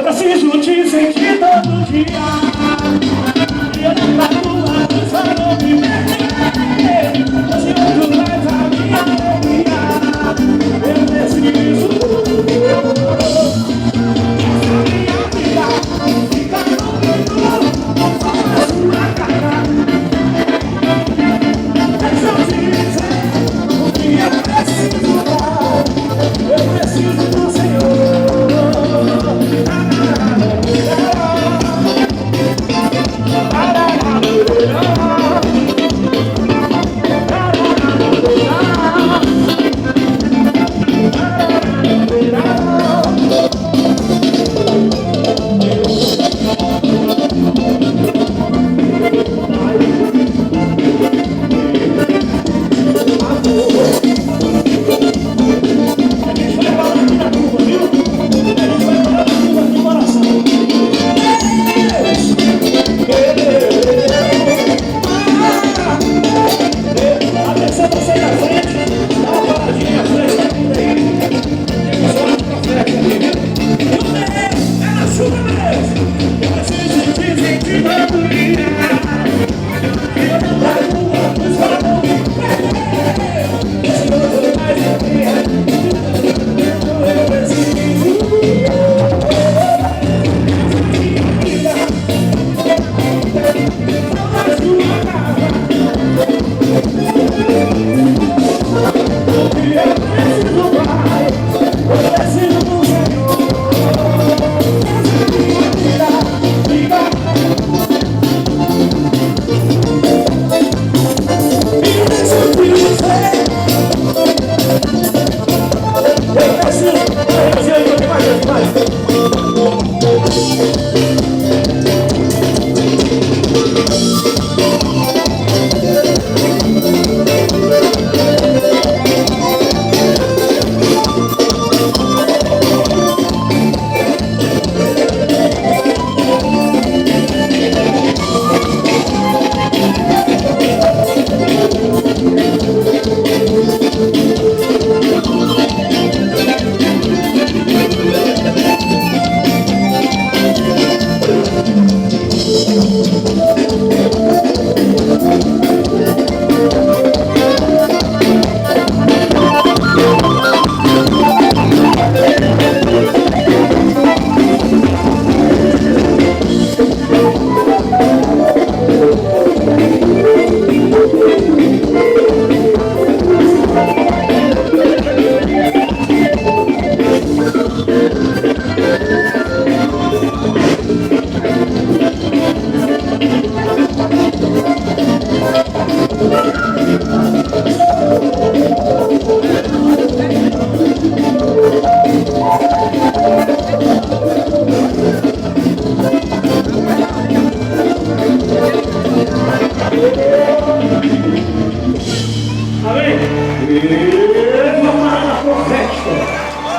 preciso te sentir todo dia. E olhar pra tua luz pra não me perder. Hoje outro mais a minha alegria. Eu preciso. Essa minha vida fica comigo só na sua cara. Deixa eu te dizer o que eu preciso dar. Eu preciso do Senhor.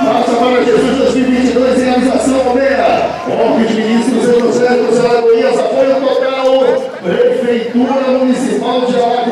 Marcha para Jesus 2022, realização Banda. Órgãos ministros evangélicos Alagoinhas, apoio total. Prefeitura Municipal de Alagoinhas.